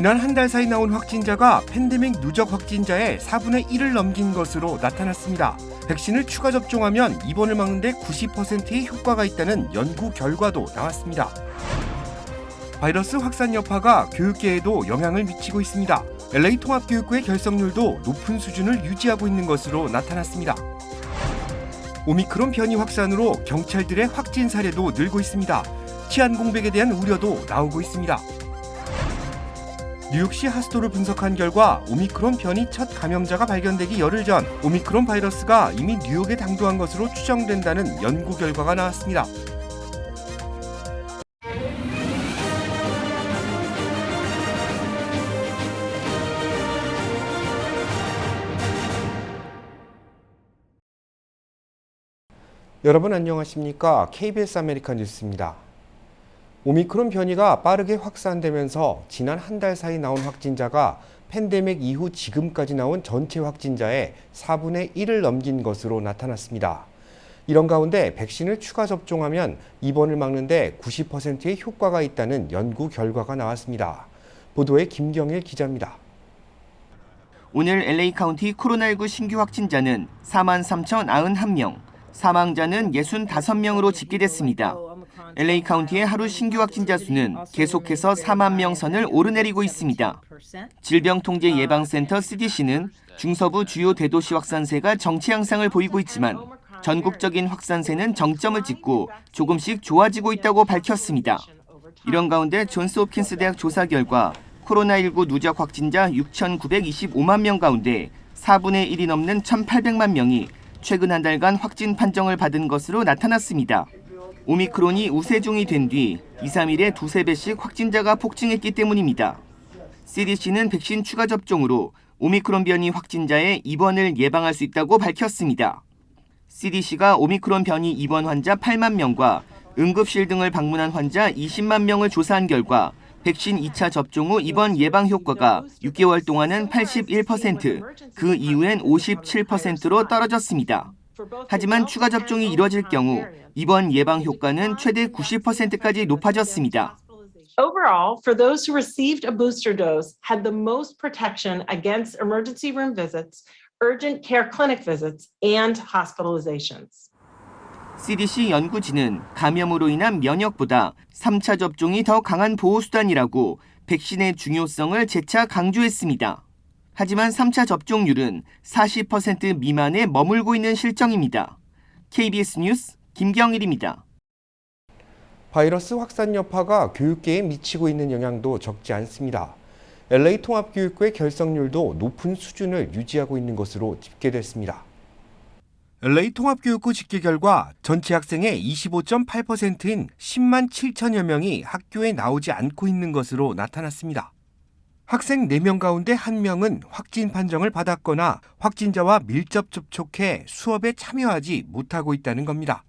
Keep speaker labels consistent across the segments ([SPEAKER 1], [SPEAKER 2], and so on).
[SPEAKER 1] 지난 한 달 사이 나온 확진자가 팬데믹 누적 확진자의 4분의 1을 넘긴 것으로 나타났습니다. 백신을 추가 접종하면 입원을 막는 데 90%의 효과가 있다는 연구 결과도 나왔습니다. 바이러스 확산 여파가 교육계에도 영향을 미치고 있습니다. LA 통합교육부의 결석률도 높은 수준을 유지하고 있는 것으로 나타났습니다. 오미크론 변이 확산으로 경찰들의 확진 사례도 늘고 있습니다. 치안 공백에 대한 우려도 나오고 있습니다. 뉴욕시 하수도를 분석한 결과 오미크론 변이 첫 감염자가 발견되기 열흘 전 오미크론 바이러스가 이미 뉴욕에 당도한 것으로 추정된다는 연구 결과가 나왔습니다. 여러분 안녕하십니까? KBS 아메리카 뉴스입니다. 오미크론 변이가 빠르게 확산되면서 지난 한 달 사이 나온 확진자가 팬데믹 이후 지금까지 나온 전체 확진자의 4분의 1을 넘긴 것으로 나타났습니다. 이런 가운데 백신을 추가 접종하면 입원을 막는 데 90%의 효과가 있다는 연구 결과가 나왔습니다. 보도에 김경일 기자입니다.
[SPEAKER 2] 오늘 LA 카운티 코로나19 신규 확진자는 43,091명, 사망자는 65명으로 집계됐습니다. LA 카운티의 하루 신규 확진자 수는 계속해서 4만 명 선을 오르내리고 있습니다. 질병통제예방센터 CDC는 중서부 주요 대도시 확산세가 정체 양상을 보이고 있지만 전국적인 확산세는 정점을 찍고 조금씩 좋아지고 있다고 밝혔습니다. 이런 가운데 존스홉킨스 대학 조사 결과 코로나19 누적 확진자 6,925만 명 가운데 4분의 1이 넘는 1,800만 명이 최근 한 달간 확진 판정을 받은 것으로 나타났습니다. 오미크론이 우세종이 된 뒤 2, 3일에 두세 배씩 확진자가 폭증했기 때문입니다. CDC는 백신 추가 접종으로 오미크론 변이 확진자의 입원을 예방할 수 있다고 밝혔습니다. CDC가 오미크론 변이 입원 환자 8만 명과 응급실 등을 방문한 환자 20만 명을 조사한 결과 백신 2차 접종 후 입원 예방 효과가 6개월 동안은 81%, 그 이후엔 57%로 떨어졌습니다. 하지만 추가 접종이 이뤄질 경우 입원 예방 효과는 최대 90%까지 높아졌습니다.
[SPEAKER 3] Overall, for those who received a booster dose, had the most protection against emergency room visits, urgent care clinic visits, and hospitalizations.
[SPEAKER 2] CDC 연구진은 감염으로 인한 면역보다 3차 접종이 더 강한 보호수단이라고 백신의 중요성을 재차 강조했습니다. 하지만 3차 접종률은 40% 미만에 머물고 있는 실정입니다. KBS 뉴스 김경일입니다.
[SPEAKER 1] 바이러스 확산 여파가 교육계에 미치고 있는 영향도 적지 않습니다. LA 통합교육부의 결석률도 높은 수준을 유지하고 있는 것으로 집계됐습니다. LA 통합교육부 집계 결과 전체 학생의 25.8%인 10만 7천여 명이 학교에 나오지 않고 있는 것으로 나타났습니다. 학생 4명 가운데 1명은 확진 판정을 받았거나 확진자와 밀접 접촉해 수업에 참여하지 못하고 있다는 겁니다.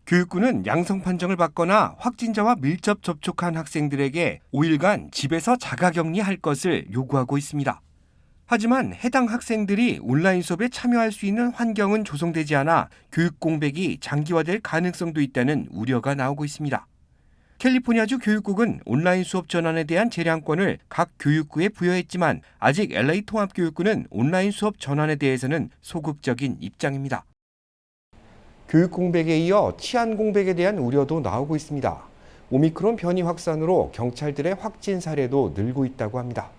[SPEAKER 1] 교육부는 양성 판정을 받거나 확진자와 밀접 접촉한 학생들에게 5일간 집에서 자가격리할 것을 요구하고 있습니다. 하지만 해당 학생들이 온라인 수업에 참여할 수 있는 환경은 조성되지 않아 교육 공백이 장기화될 가능성도 있다는 우려가 나오고 있습니다. 캘리포니아주 교육국은 온라인 수업 전환에 대한 재량권을 각 교육부에 부여했지만 아직 LA 통합교육부는 온라인 수업 전환에 대해서는 소극적인 입장입니다. 교육 공백에 이어 치안 공백에 대한 우려도 나오고 있습니다. 오미크론 변이 확산으로 경찰들의 확진 사례도 늘고 있다고 합니다.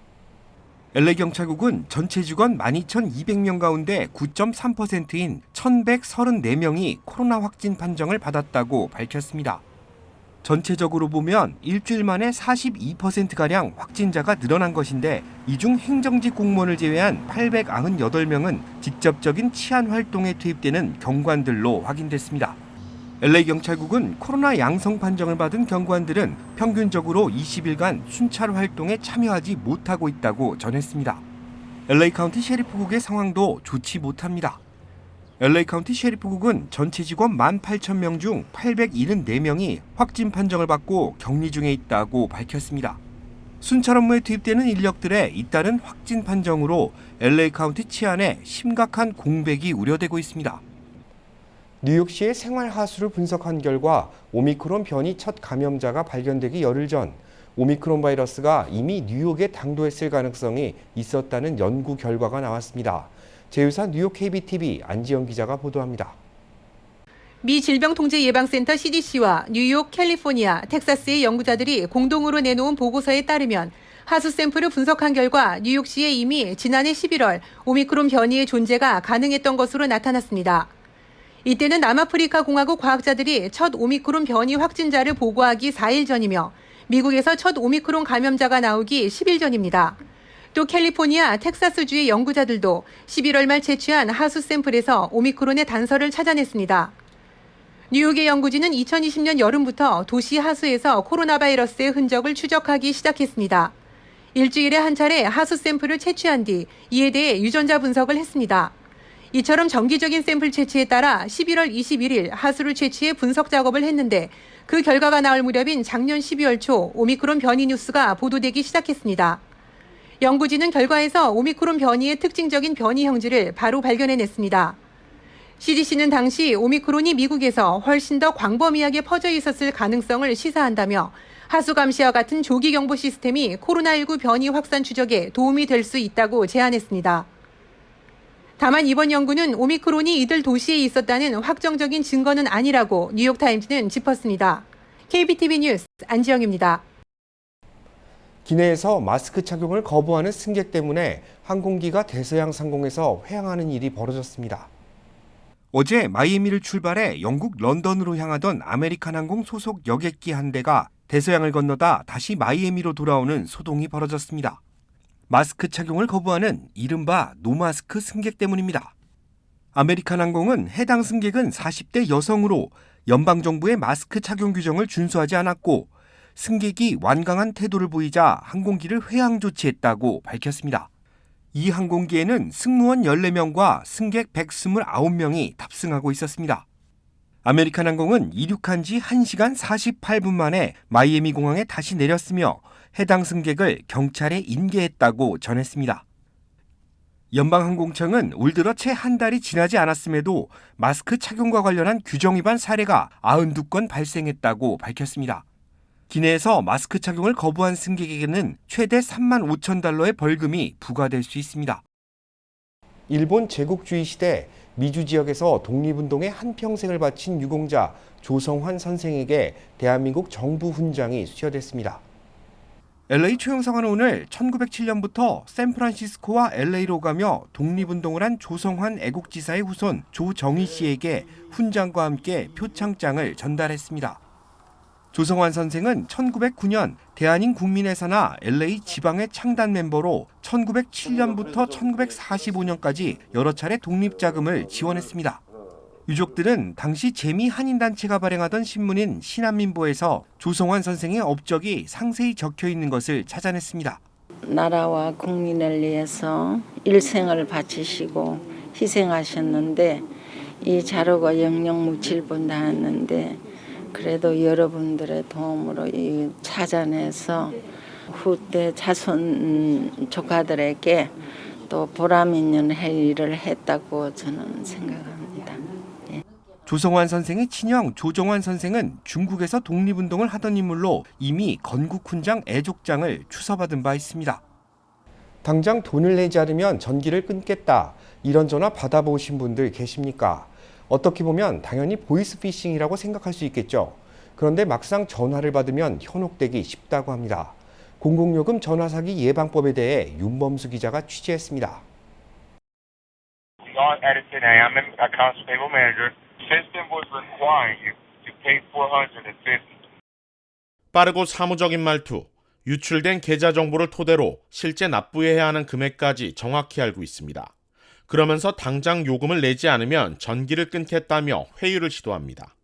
[SPEAKER 1] LA 경찰국은 전체 직원 12,200명 가운데 9.3%인 1,134명이 코로나 확진 판정을 받았다고 밝혔습니다. 전체적으로 보면 일주일 만에 42%가량 확진자가 늘어난 것인데 이 중 행정직 공무원을 제외한 898명은 직접적인 치안 활동에 투입되는 경관들로 확인됐습니다. LA 경찰국은 코로나 양성 판정을 받은 경관들은 평균적으로 20일간 순찰 활동에 참여하지 못하고 있다고 전했습니다. LA 카운티 셰리프국의 상황도 좋지 못합니다. LA 카운티 셰리프국은 전체 직원 18,000명 중 874명이 확진 판정을 받고 격리 중에 있다고 밝혔습니다. 순찰 업무에 투입되는 인력들의 잇따른 확진 판정으로 LA 카운티 치안에 심각한 공백이 우려되고 있습니다. 뉴욕시의 생활 하수를 분석한 결과 오미크론 변이 첫 감염자가 발견되기 열흘 전 오미크론 바이러스가 이미 뉴욕에 당도했을 가능성이 있었다는 연구 결과가 나왔습니다. 제휴사 뉴욕 KBTV 안지영 기자가 보도합니다.
[SPEAKER 4] 미 질병통제예방센터 CDC와 뉴욕, 캘리포니아, 텍사스의 연구자들이 공동으로 내놓은 보고서에 따르면 하수 샘플을 분석한 결과 뉴욕시에 이미 지난해 11월 오미크론 변이의 존재가 가능했던 것으로 나타났습니다. 이때는 남아프리카 공화국 과학자들이 첫 오미크론 변이 확진자를 보고하기 4일 전이며 미국에서 첫 오미크론 감염자가 나오기 10일 전입니다. 또 캘리포니아, 텍사스주의 연구자들도 11월 말 채취한 하수 샘플에서 오미크론의 단서를 찾아냈습니다. 뉴욕의 연구진은 2020년 여름부터 도시 하수에서 코로나 바이러스의 흔적을 추적하기 시작했습니다. 일주일에 한 차례 하수 샘플을 채취한 뒤 이에 대해 유전자 분석을 했습니다. 이처럼 정기적인 샘플 채취에 따라 11월 21일 하수를 채취해 분석 작업을 했는데 그 결과가 나올 무렵인 작년 12월 초 오미크론 변이 뉴스가 보도되기 시작했습니다. 연구진은 결과에서 오미크론 변이의 특징적인 변이 형질을 바로 발견해냈습니다. CDC는 당시 오미크론이 미국에서 훨씬 더 광범위하게 퍼져 있었을 가능성을 시사한다며 하수 감시와 같은 조기 경보 시스템이 코로나19 변이 확산 추적에 도움이 될 수 있다고 제안했습니다. 다만 이번 연구는 오미크론이 이들 도시에 있었다는 확정적인 증거는 아니라고 뉴욕타임즈는 짚었습니다. KBTV 뉴스 안지영입니다.
[SPEAKER 1] 기내에서 마스크 착용을 거부하는 승객 때문에 항공기가 대서양 상공에서 회항하는 일이 벌어졌습니다. 어제 마이애미를 출발해 영국 런던으로 향하던 아메리칸 항공 소속 여객기 한 대가 대서양을 건너다 다시 마이애미로 돌아오는 소동이 벌어졌습니다. 마스크 착용을 거부하는 이른바 노마스크 승객 때문입니다. 아메리칸 항공은 해당 승객은 40대 여성으로 연방정부의 마스크 착용 규정을 준수하지 않았고 승객이 완강한 태도를 보이자 항공기를 회항 조치했다고 밝혔습니다. 이 항공기에는 승무원 14명과 승객 129명이 탑승하고 있었습니다. 아메리칸 항공은 이륙한 지 1시간 48분 만에 마이애미 공항에 다시 내렸으며 해당 승객을 경찰에 인계했다고 전했습니다. 연방항공청은 올 들어 채 한 달이 지나지 않았음에도 마스크 착용과 관련한 규정 위반 사례가 92건 발생했다고 밝혔습니다. 기내에서 마스크 착용을 거부한 승객에게는 최대 3만 5천 달러의 벌금이 부과될 수 있습니다. 일본 제국주의 시대 미주 지역에서 독립운동에 한평생을 바친 유공자 조성환 선생에게 대한민국 정부 훈장이 수여됐습니다. LA 초영사관은 오늘 1907년부터 샌프란시스코와 LA로 가며 독립운동을 한 조성환 애국지사의 후손 조정희 씨에게 훈장과 함께 표창장을 전달했습니다. 조성환 선생은 1909년 대한인 국민회사나 LA 지방의 창단 멤버로 1907년부터 1945년까지 여러 차례 독립자금을 지원했습니다. 유족들은 당시 재미 한인단체가 발행하던 신문인 신한민보에서 조성환 선생의 업적이 상세히 적혀 있는 것을 찾아냈습니다.
[SPEAKER 5] 나라와 국민을 위해서 일생을 바치시고 희생하셨는데 이 자료가 영영 묻힐 뻔 닿았는데 그래도 여러분들의 도움으로 찾아내서 후대 자손 조카들에게 또 보람 있는 일을 했다고 저는 생각합니다. 예.
[SPEAKER 1] 조성환 선생의 친형 조정환 선생은 중국에서 독립운동을 하던 인물로 이미 건국훈장 애족장을 추서받은 바 있습니다. 당장 돈을 내지 않으면 전기를 끊겠다. 이런 전화 받아보신 분들 계십니까? 어떻게 보면 당연히 보이스피싱이라고 생각할 수 있겠죠. 그런데 막상 전화를 받으면 현혹되기 쉽다고 합니다. 공공요금 전화 사기 예방법에 대해 윤범수 기자가 취재했습니다.
[SPEAKER 6] On Edison, I am an accounts payable manager. System was requiring you to pay $450.
[SPEAKER 7] 빠르고 사무적인 말투, 유출된 계좌 정보를 토대로 실제 납부해야 하는 금액까지 정확히 알고 있습니다. 그러면서 당장 요금을 내지 않으면 전기를 끊겠다며 회유를 시도합니다.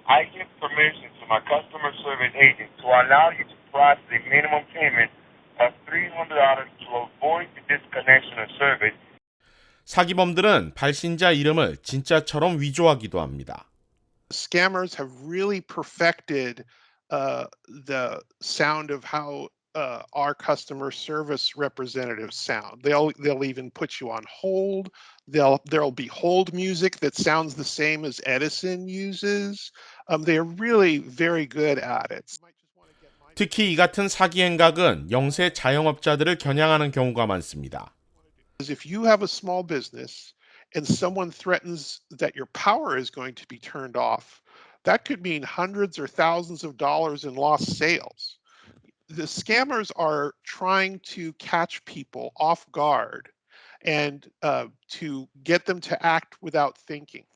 [SPEAKER 6] I give permission to my customer service agent to allow you to process a minimum payment of $300 to avoid the disconnection of service.
[SPEAKER 7] 사기범들은 발신자 이름을 진짜처럼 위조하기도 합니다.
[SPEAKER 8] Scammers have really perfected the sound of how our customer service representatives sound. They'll even put you on hold. There'll be hold music that sounds the same as Edison uses. They are really very good at it.
[SPEAKER 7] 특히 이 같은 사기 행각은 영세 자영업자들을 겨냥하는 경우가 많습니다.
[SPEAKER 8] If you have a small business and someone threatens that your power is going to be turned off, that could mean hundreds or thousands of dollars in lost sales. The scammers are trying to catch people off guard and to get them to act without thinking.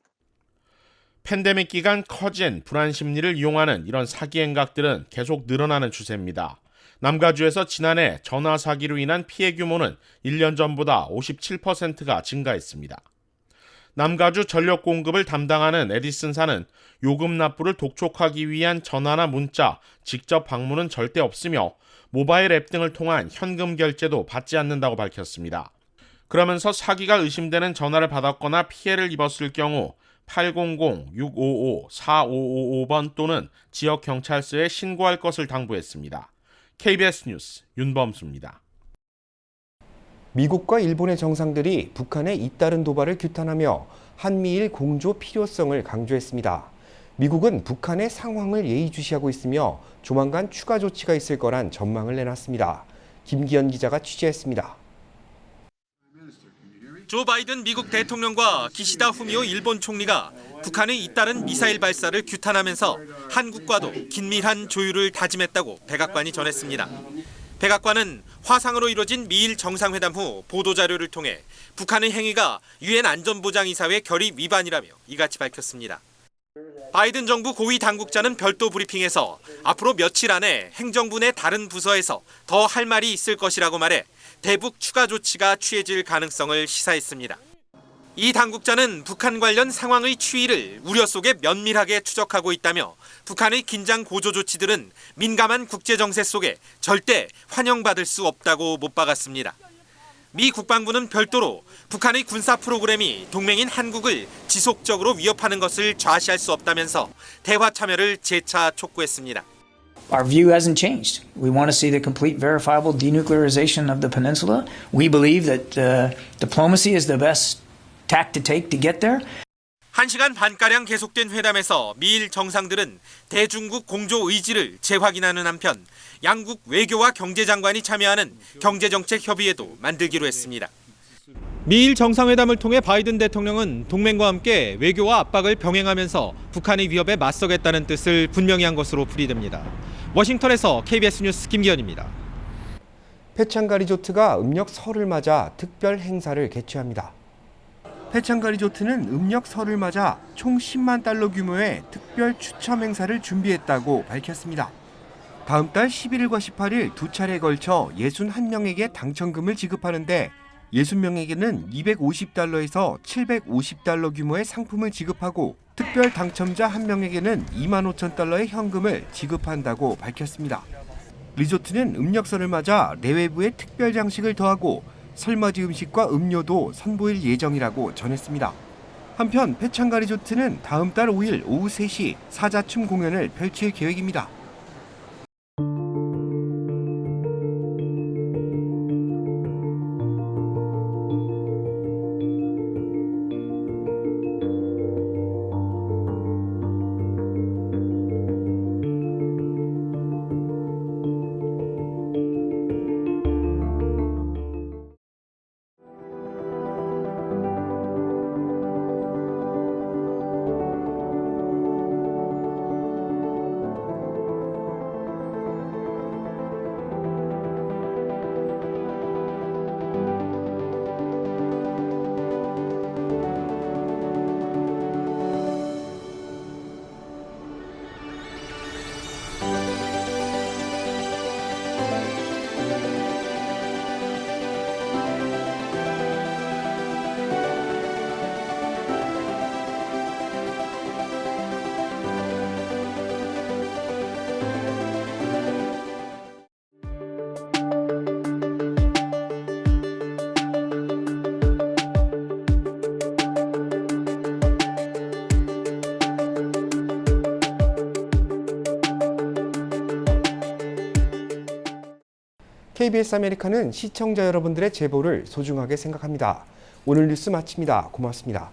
[SPEAKER 7] 팬데믹 기간 커진 불안 심리를 이용하는 이런 사기 행각들은 계속 늘어나는 추세입니다. 남가주에서 지난해 전화 사기로 인한 피해 규모는 1년 전보다 57%가 증가했습니다. 남가주 전력 공급을 담당하는 에디슨사는 요금 납부를 독촉하기 위한 전화나 문자, 직접 방문은 절대 없으며 모바일 앱 등을 통한 현금 결제도 받지 않는다고 밝혔습니다. 그러면서 사기가 의심되는 전화를 받았거나 피해를 입었을 경우 800-655-4555번 또는 지역경찰서에 신고할 것을 당부했습니다. KBS 뉴스 윤범수입니다.
[SPEAKER 1] 미국과 일본의 정상들이 북한의 잇따른 도발을 규탄하며 한미일 공조 필요성을 강조했습니다. 미국은 북한의 상황을 예의주시하고 있으며 조만간 추가 조치가 있을 거란 전망을 내놨습니다. 김기현 기자가 취재했습니다.
[SPEAKER 9] 조 바이든 미국 대통령과 기시다 후미오 일본 총리가 북한의 잇따른 미사일 발사를 규탄하면서 한국과도 긴밀한 조율을 다짐했다고 백악관이 전했습니다. 백악관은 화상으로 이뤄진 미일 정상회담 후 보도자료를 통해 북한의 행위가 유엔 안전보장이사회 결의 위반이라며 이같이 밝혔습니다. 바이든 정부 고위 당국자는 별도 브리핑에서 앞으로 며칠 안에 행정부 내 다른 부서에서 더 할 말이 있을 것이라고 말해 대북 추가 조치가 취해질 가능성을 시사했습니다. 이 당국자는 북한 관련 상황의 추이를 우려 속에 면밀하게 추적하고 있다며 북한의 긴장 고조 조치들은 민감한 국제 정세 속에 절대 환영받을 수 없다고 못 박았습니다. 미 국방부는 별도로 북한의 군사 프로그램이 동맹인 한국을 지속적으로 위협하는 것을 좌시할 수 없다면서 대화 참여를 재차 촉구했습니다.
[SPEAKER 10] Our view hasn't changed. We want to see the complete verifiable denuclearization of the peninsula. We believe that diplomacy is the best tack to take to get there.
[SPEAKER 9] 1시간 반가량 계속된 회담에서 미일 정상들은 대중국 공조 의지를 재확인하는 한편 양국 외교와 경제장관이 참여하는 경제정책 협의회도 만들기로 했습니다.
[SPEAKER 11] 미일 정상회담을 통해 바이든 대통령은 동맹과 함께 외교와 압박을 병행하면서 북한의 위협에 맞서겠다는 뜻을 분명히 한 것으로 풀이됩니다. 워싱턴에서 KBS 뉴스 김기현입니다.
[SPEAKER 1] 패창가 리조트가 음력 설을 맞아 특별 행사를 개최합니다. 패창가 리조트는 음력 설을 맞아 총 10만 달러 규모의 특별 추첨 행사를 준비했다고 밝혔습니다. 다음 달 11일과 18일 두 차례에 걸쳐 61명에게 당첨금을 지급하는데 60명에게는 250달러에서 750달러 규모의 상품을 지급하고 특별 당첨자 1명에게는 25,000달러의 현금을 지급한다고 밝혔습니다. 리조트는 음력설을 맞아 내외부에 특별 장식을 더하고 설맞이 음식과 음료도 선보일 예정이라고 전했습니다. 한편 패창가 리조트는 다음 달 5일 오후 3시 사자춤 공연을 펼칠 계획입니다. KBS 아메리카는 시청자 여러분들의 제보를 소중하게 생각합니다. 오늘 뉴스 마칩니다. 고맙습니다.